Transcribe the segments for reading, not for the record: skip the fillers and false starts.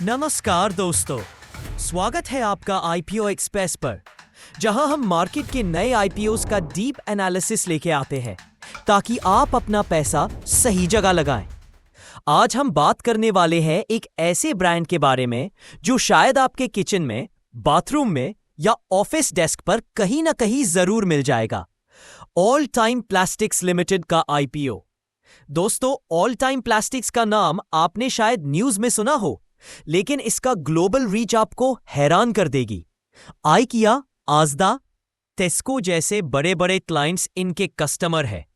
नमस्कार दोस्तों, स्वागत है आपका आईपीओ एक्सप्रेस पर, जहां हम मार्केट के नए आईपीओस का डीप एनालिसिस लेके आते हैं ताकि आप अपना पैसा सही जगह लगाएं। आज हम बात करने वाले हैं एक ऐसे ब्रांड के बारे में जो शायद आपके किचन में, बाथरूम में या ऑफिस डेस्क पर कहीं ना कहीं जरूर मिल जाएगा। ऑल टाइम प्लास्टिक्स लिमिटेड का आईपीओ। दोस्तों, ऑल टाइम प्लास्टिक्स का नाम आपने शायद न्यूज में सुना हो, लेकिन इसका ग्लोबल रीच आपको हैरान कर देगी। आइकिया, आजदा, टेस्को जैसे बड़े बड़े क्लाइंट्स इनके कस्टमर है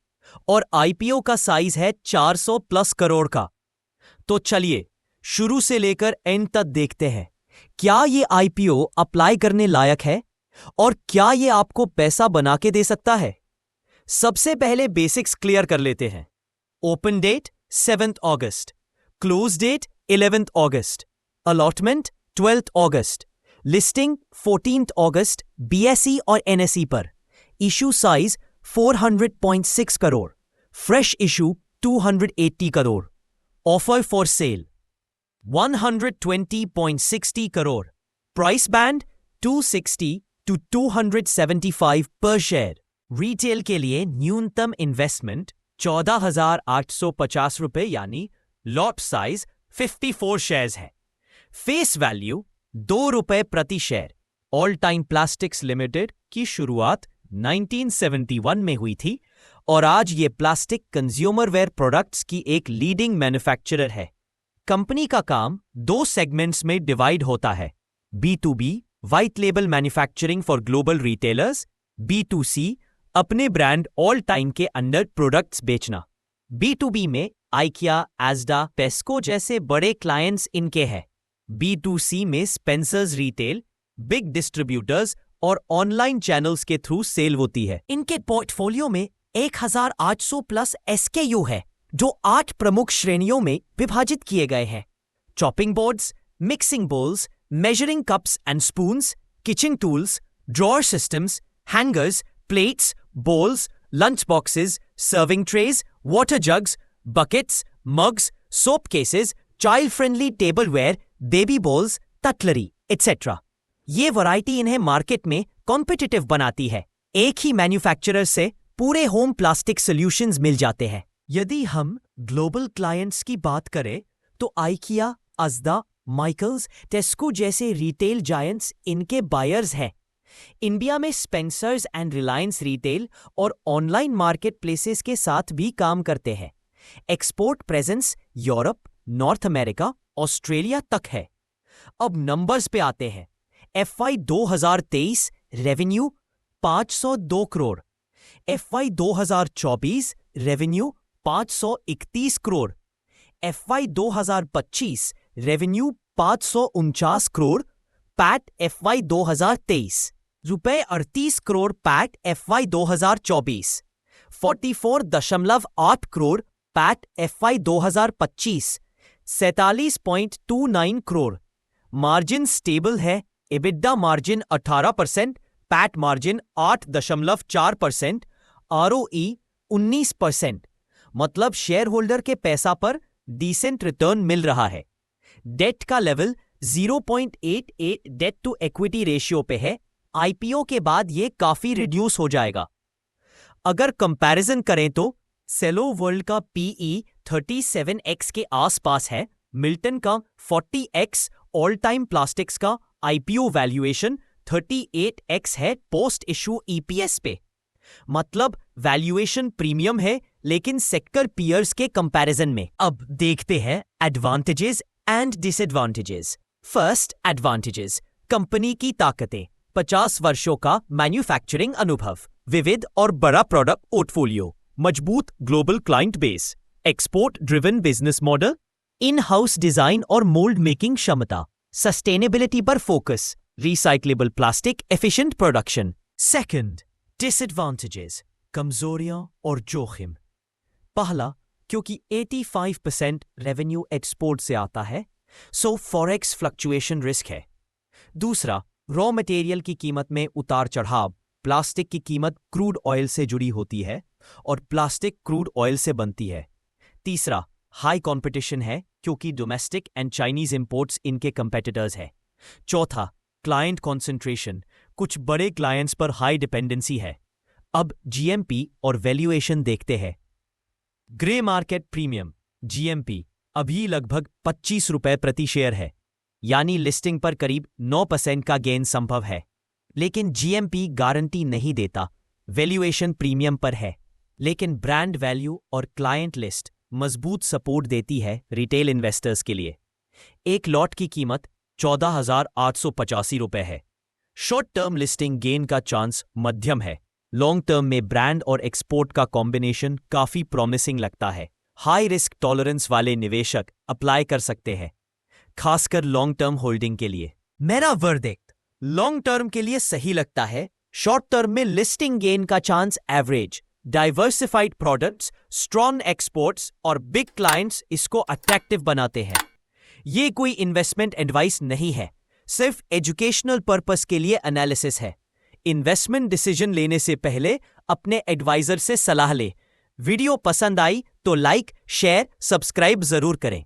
और आईपीओ का साइज है 400 प्लस करोड़ का। तो चलिए शुरू से लेकर एंड तक देखते हैं, क्या ये आईपीओ अप्लाई करने लायक है और क्या ये आपको पैसा बना के दे सकता है। सबसे पहले बेसिक्स क्लियर कर लेते हैं। ओपन डेट 7 अगस्त, क्लोज डेट 11 अगस्त, अलॉटमेंट 12 अगस्त, लिस्टिंग 14 अगस्त बीएसई और एनएसई पर, issue size 400.6 crore, fresh issue 280 crore, offer for sale 120.60 crore, price band 260 to 275 पर शेयर। रिटेल के लिए न्यूनतम इन्वेस्टमेंट 14,850 रुपए यानी लॉट साइज 54 शेयर्स है। फेस वैल्यू 2 रुपए प्रति share. All time plastics limited की शुरुआत 1971 में हुई थी और आज ये प्लास्टिक कंज्यूमर वेयर प्रोडक्ट्स की एक लीडिंग मैन्युफैक्चरर है। कंपनी का काम 2 सेगमेंट्स में डिवाइड होता है, B2B white label manufacturing for global retailers, B2C अपने ब्रांड ऑल टाइम के अंडर प्रोडक्ट्स बेचना। B2B में आइकिया, एजडा, टेस्को जैसे बड़े क्लाइंट्स इनके हैं। B2C में स्पेंसर्स रिटेल, बिग डिस्ट्रीब्यूटर्स और ऑनलाइन चैनल्स के थ्रू सेल होती है। इनके पोर्टफोलियो में 1800 प्लस SKU है जो 8 प्रमुख श्रेणियों में विभाजित किए गए हैं। Chopping boards, mixing bowls, measuring cups and spoons, kitchen tools, drawer systems, hangers, plates, bowls, lunch boxes, serving trays, water jugs, buckets, mugs, soap cases, child-friendly tableware, baby bowls, cutlery, etc. ये variety इन्हें market में competitive बनाती है। एक ही manufacturer से पूरे home plastic solutions मिल जाते हैं। यदि हम ग्लोबल क्लाइंट्स की बात करें तो आइकिया, आजदा, माइकल्स, टेस्को जैसे रिटेल जायंट्स इनके बायर्स हैं। इंडिया में स्पेंसर्स एंड रिलायंस रिटेल और ऑनलाइन मार्केट प्लेसेस के साथ भी काम करते हैं। Export presence Europe, north America, Australia तक है। अब नंबर्स पे आते हैं। FY 2023 revenue 502 crore, FY 2024 revenue 531 crore, FY 2025 revenue 549 crore, PAT FY 2023 रुपए 38 crore, PAT FY 2024 44.8 crore, PAT FY 2025 47.29 crore. Margin stable है, EBITDA margin 18%, PAT margin 8.4%, ROE 19%। मतलब शेयर होल्डर के पैसा पर डिसेंट रिटर्न मिल रहा है। डेट का level 0.88 debt to equity ratio पे है। आईपीओ के बाद ये काफी रिड्यूस हो जाएगा। अगर कंपैरिजन करें तो सेलो वर्ल्ड का PE 37x के आसपास है, मिल्टन का 40x, ऑल टाइम प्लास्टिक्स का आईपीओ वैल्यूएशन 38x है पोस्ट इशू EPS पे। मतलब वैल्यूएशन प्रीमियम है, लेकिन सेक्टर पीयर्स के कंपैरिजन में। अब देखते हैं advantages and disadvantages. First, advantages. Company की ताकतें। 50 वर्षों का मैन्युफैक्चरिंग अनुभव, विविध और बड़ा प्रोडक्ट पोर्टफोलियो, मजबूत global client base, export driven business model, in house design और मोल्ड मेकिंग क्षमता, सस्टेनेबिलिटी पर focus, recyclable plastic efficient production. Second, disadvantages, कमजोरियां और जोखिम। पहला, क्योंकि 85% रेवेन्यू एक्सपोर्ट से आता है, सो फॉरेक्स फ्लक्चुएशन रिस्क है। दूसरा, रॉ मटेरियल की कीमत में उतार चढ़ाव। प्लास्टिक की कीमत क्रूड ऑयल से जुड़ी होती है और प्लास्टिक क्रूड ऑयल से बनती है। तीसरा, हाई कंपटीशन है, क्योंकि डोमेस्टिक एंड चाइनीज इंपोर्ट्स इनके कंपेटिटर्स है। चौथा, क्लाइंट कॉन्सेंट्रेशन, कुछ बड़े क्लाइंट्स पर हाई डिपेंडेंसी है। अब जीएमपी और वैल्यूएशन देखते हैं। ग्रे मार्केट प्रीमियम जीएमपी अभी लगभग 25 रुपए प्रति शेयर है, यानी लिस्टिंग पर करीब 9% का गेन संभव है। लेकिन जीएमपी गारंटी नहीं देता। वैल्यूएशन प्रीमियम पर है, लेकिन ब्रांड वैल्यू और क्लाइंट लिस्ट मजबूत सपोर्ट देती है रिटेल इन्वेस्टर्स के लिए। एक लॉट की कीमत 14,885 रुपए है। शॉर्ट टर्म लिस्टिंग गेन का चांस मध्यम है। लॉन्ग टर्म में ब्रांड और एक्सपोर्ट का कॉम्बिनेशन काफी प्रॉमिसिंग लगता है। हाई रिस्क टॉलरेंस वाले निवेशक अप्लाई कर सकते हैं, खासकर लॉन्ग टर्म होल्डिंग के लिए। मेरा वर्डिक्ट लॉन्ग टर्म के लिए सही लगता है। शॉर्ट टर्म में लिस्टिंग गेन का chance average. Diversified products, strong exports और बिग क्लाइंट्स इसको अट्रैक्टिव बनाते हैं। ये कोई इन्वेस्टमेंट एडवाइस नहीं है, सिर्फ एजुकेशनल पर्पस के लिए एनालिसिस है। इन्वेस्टमेंट डिसीजन लेने से पहले अपने एडवाइजर से सलाह ले। वीडियो पसंद आई तो लाइक, शेयर, सब्सक्राइब जरूर करें।